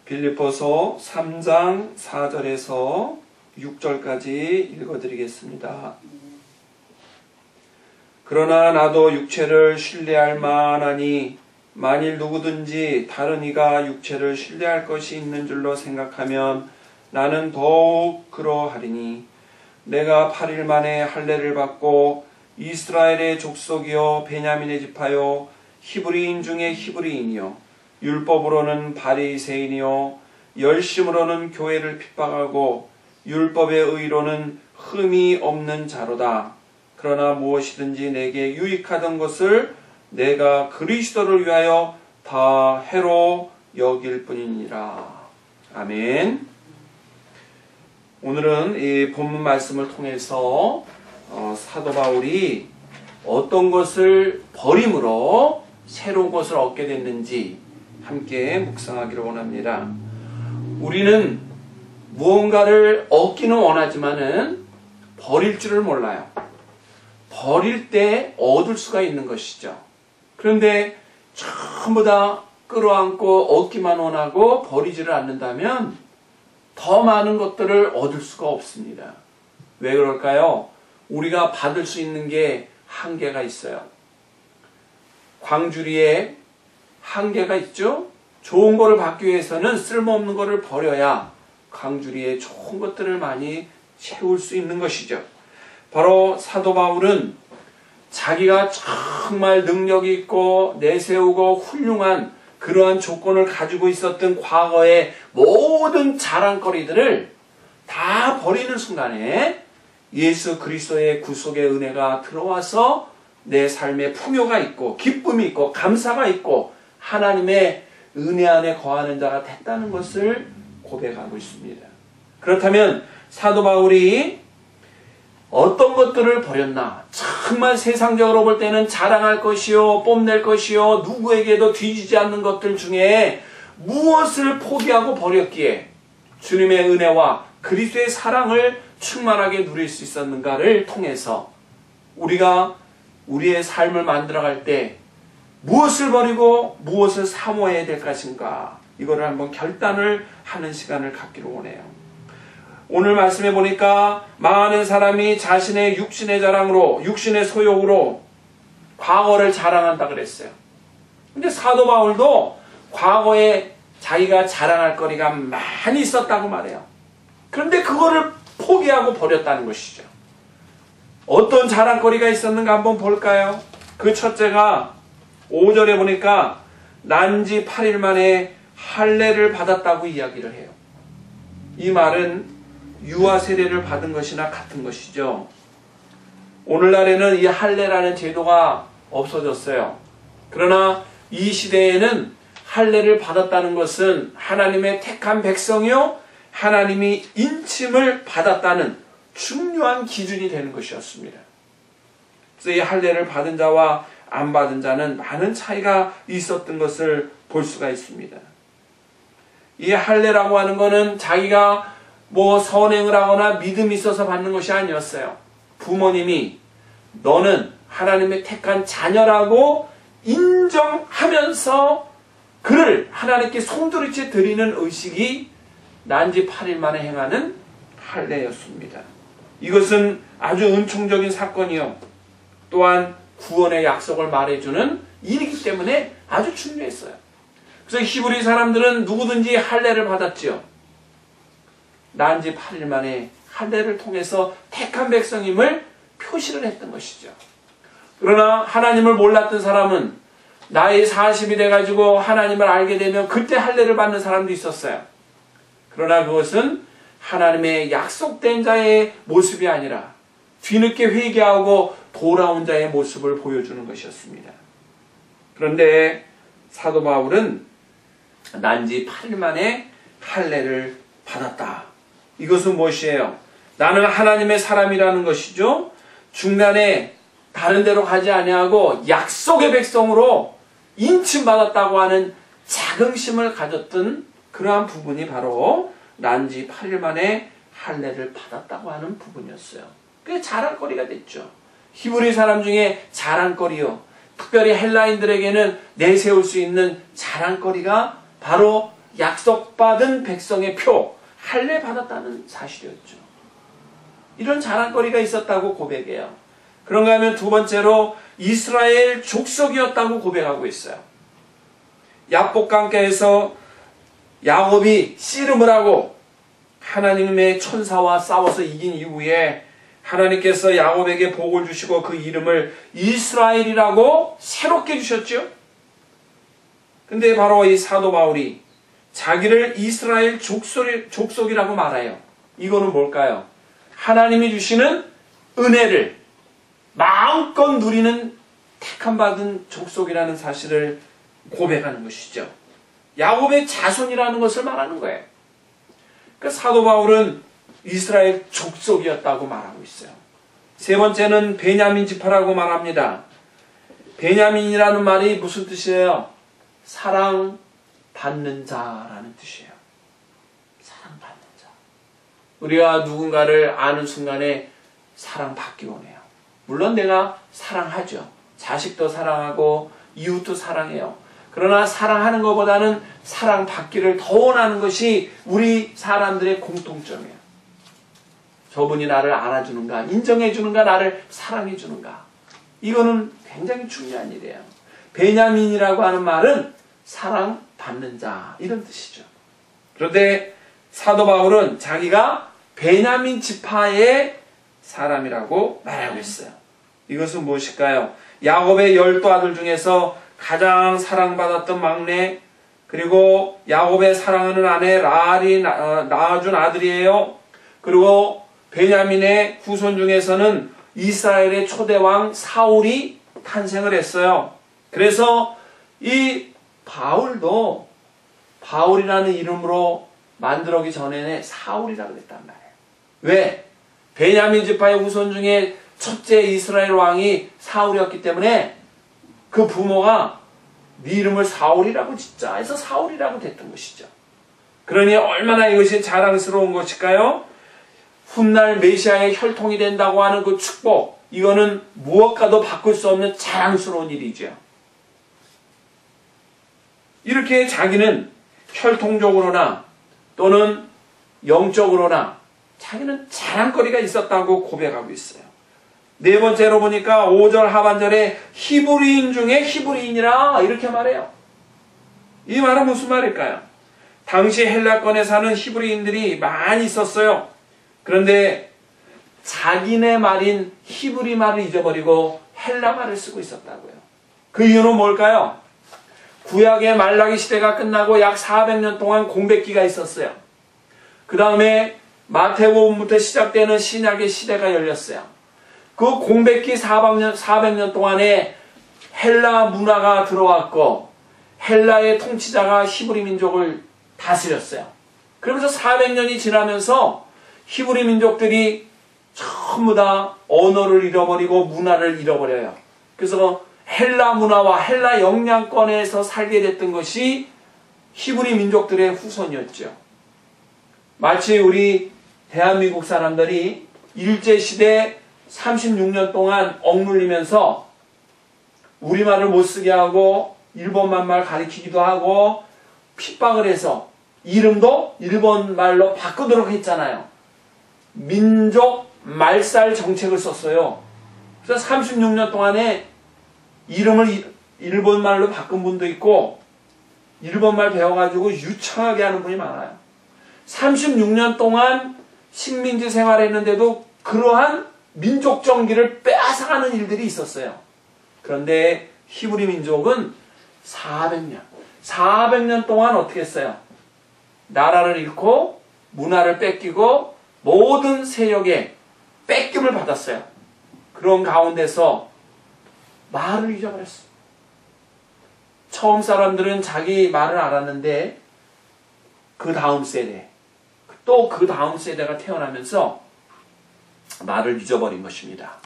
빌립보서 3장 4절에서 6절까지 읽어드리겠습니다. 그러나 나도 육체를 신뢰할 만하니 만일 누구든지 다른 이가 육체를 신뢰할 것이 있는 줄로 생각하면 나는 더욱 그러하리니 내가 8일 만에 할례를 받고 이스라엘의 족속이요 베냐민의 지파요 히브리인 중에 히브리인이요 율법으로는 바리새인이요 열심으로는 교회를 핍박하고 율법의 의로는 흠이 없는 자로다. 그러나 무엇이든지 내게 유익하던 것을 내가 그리스도를 위하여 다 해로 여길 뿐이니라. 아멘. 오늘은 이 본문 말씀을 통해서 사도 바울이 어떤 것을 버림으로 새로운 것을 얻게 됐는지 함께 묵상하기를 원합니다. 우리는 무언가를 얻기는 원하지만은 버릴 줄을 몰라요. 버릴 때 얻을 수가 있는 것이죠. 그런데 전부 다 끌어안고 얻기만 원하고 버리지를 않는다면 더 많은 것들을 얻을 수가 없습니다. 왜 그럴까요? 우리가 받을 수 있는 게 한계가 있어요. 광주리에 한계가 있죠? 좋은 거를 받기 위해서는 쓸모없는 거를 버려야 광주리에 좋은 것들을 많이 채울 수 있는 것이죠. 바로 사도 바울은 자기가 정말 능력이 있고 내세우고 훌륭한 그러한 조건을 가지고 있었던 과거의 모든 자랑거리들을 다 버리는 순간에 예수 그리스도의 구속의 은혜가 들어와서 내 삶에 풍요가 있고 기쁨이 있고 감사가 있고 하나님의 은혜 안에 거하는 자가 됐다는 것을 고백하고 있습니다. 그렇다면 사도 바울이 어떤 것들을 버렸나? 정말 세상적으로 볼 때는 자랑할 것이요 뽐낼 것이요 누구에게도 뒤지지 않는 것들 중에 무엇을 포기하고 버렸기에 주님의 은혜와 그리스도의 사랑을 충만하게 누릴 수 있었는가를 통해서 우리가 우리의 삶을 만들어갈 때 무엇을 버리고 무엇을 사모해야 될 것인가, 이거를 한번 결단을 하는 시간을 갖기를 원해요. 오늘 말씀해 보니까 많은 사람이 자신의 육신의 자랑으로, 육신의 소욕으로 과거를 자랑한다 그랬어요. 근데 사도 바울도 과거에 자기가 자랑할 거리가 많이 있었다고 말해요. 그런데 그거를 포기하고 버렸다는 것이죠. 어떤 자랑거리가 있었는가 한번 볼까요? 그 첫째가 5절에 보니까 난지 8일 만에 할례를 받았다고 이야기를 해요. 이 말은 유아 세례를 받은 것이나 같은 것이죠. 오늘날에는 이 할례라는 제도가 없어졌어요. 그러나 이 시대에는 할례를 받았다는 것은 하나님의 택한 백성이요 하나님이 인침을 받았다는 중요한 기준이 되는 것이었습니다. 그래서 이 할례를 받은 자와 안 받은 자는 많은 차이가 있었던 것을 볼 수가 있습니다. 이 할례라고 하는 것은 자기가 선행을 하거나 믿음이 있어서 받는 것이 아니었어요. 부모님이 너는 하나님의 택한 자녀라고 인정하면서 그를 하나님께 송두리째 드리는 의식이 난지 8일 만에 행하는 할례였습니다. 이것은 아주 은총적인 사건이요 또한 구원의 약속을 말해주는 일이기 때문에 아주 중요했어요. 그래서 히브리 사람들은 누구든지 할례를 받았지요. 난지 8일 만에 할례를 통해서 택한 백성임을 표시를 했던 것이죠. 그러나 하나님을 몰랐던 사람은 나이 40이 돼가지고 하나님을 알게 되면 그때 할례를 받는 사람도 있었어요. 그러나 그것은 하나님의 약속된 자의 모습이 아니라 뒤늦게 회개하고 돌아온 자의 모습을 보여주는 것이었습니다. 그런데 사도 바울은 난지 8일 만에 할례를 받았다. 이것은 무엇이에요? 나는 하나님의 사람이라는 것이죠. 중간에 다른 데로 가지 아니하고 약속의 백성으로 인침받았다고 하는 자긍심을 가졌던 그러한 부분이 바로 난지 8일 만에 할례를 받았다고 하는 부분이었어요. 그게 자랑거리가 됐죠. 히브리 사람 중에 자랑거리요, 특별히 헬라인들에게는 내세울 수 있는 자랑거리가 바로 약속 복받은 백성의 표, 할례 받았다는 사실이었죠. 이런 자랑거리가 있었다고 고백해요. 그런가 하면 두 번째로 이스라엘 족속이었다고 고백하고 있어요. 야복강가에서 야곱이 씨름을 하고 하나님의 천사와 싸워서 이긴 이후에 하나님께서 야곱에게 복을 주시고 그 이름을 이스라엘이라고 새롭게 주셨죠. 근데 바로 이 사도 바울이 자기를 이스라엘 족속이라고 말해요. 이거는 뭘까요? 하나님이 주시는 은혜를 마음껏 누리는 택함받은 족속이라는 사실을 고백하는 것이죠. 야곱의 자손이라는 것을 말하는 거예요. 그러니까 사도 바울은 이스라엘 족속이었다고 말하고 있어요. 세 번째는 베냐민 지파라고 말합니다. 베냐민이라는 말이 무슨 뜻이에요? 사랑받는 자라는 뜻이에요. 사랑받는 자. 우리가 누군가를 아는 순간에 사랑받기 원해요. 물론 내가 사랑하죠. 자식도 사랑하고 이웃도 사랑해요. 그러나 사랑하는 것보다는 사랑받기를 더 원하는 것이 우리 사람들의 공통점이에요. 저분이 나를 알아주는가, 인정해주는가, 나를 사랑해주는가. 이거는 굉장히 중요한 일이에요. 베냐민이라고 하는 말은 사랑받는 자, 이런 뜻이죠. 그런데 사도 바울은 자기가 베냐민 지파의 사람이라고 말하고 있어요. 이것은 무엇일까요? 야곱의 12 아들 중에서 가장 사랑받았던 막내, 그리고 야곱의 사랑하는 아내 라알이 낳아준 아들이에요. 그리고 베냐민의 후손 중에서는 이스라엘의 초대왕 사울이 탄생을 했어요. 그래서 이 바울도 바울이라는 이름으로 만들어기 전에는 사울이라고 그랬단 말이에요. 왜? 베냐민 지파의 후손 중에 첫째 이스라엘 왕이 사울이었기 때문에 그 부모가 네 이름을 사울이라고 짓자 해서 사울이라고 됐던 것이죠. 그러니 얼마나 이것이 자랑스러운 것일까요? 훗날 메시아의 혈통이 된다고 하는 그 축복, 이거는 무엇과도 바꿀 수 없는 자랑스러운 일이죠. 이렇게 자기는 혈통적으로나 또는 영적으로나 자기는 자랑거리가 있었다고 고백하고 있어요. 네 번째로 보니까 5절 하반절에 히브리인 중에 히브리인이라 이렇게 말해요. 이 말은 무슨 말일까요? 당시 헬라권에 사는 히브리인들이 많이 있었어요. 그런데 자기네 말인 히브리 말을 잊어버리고 헬라 말을 쓰고 있었다고요. 그 이유는 뭘까요? 구약의 말라기 시대가 끝나고 약 400년 동안 공백기가 있었어요. 그 다음에 마태복음부터 시작되는 신약의 시대가 열렸어요. 그 공백기 400년 동안에 헬라 문화가 들어왔고 헬라의 통치자가 히브리 민족을 다스렸어요. 그러면서 400년이 지나면서 히브리 민족들이 전부 다 언어를 잃어버리고 문화를 잃어버려요. 그래서 헬라 문화와 헬라 영향권에서 살게 됐던 것이 히브리 민족들의 후손이었죠. 마치 우리 대한민국 사람들이 일제시대 36년 동안 억눌리면서 우리말을 못 쓰게 하고 일본말 가리키기도 하고 핍박을 해서 이름도 일본말로 바꾸도록 했잖아요. 민족 말살 정책을 썼어요. 그래서 36년 동안에 이름을 일본말로 바꾼 분도 있고 일본말 배워가지고 유창하게 하는 분이 많아요. 36년 동안 식민지 생활했는데도 그러한 민족 정기를 빼앗아가는 일들이 있었어요. 그런데 히브리 민족은 400년 동안 어떻게 했어요? 나라를 잃고 문화를 뺏기고 모든 세력에 뺏김을 받았어요. 그런 가운데서 말을 잊어버렸어요. 처음 사람들은 자기 말을 알았는데 그 다음 세대, 또 그 다음 세대가 태어나면서 말을 잊어버린 것입니다.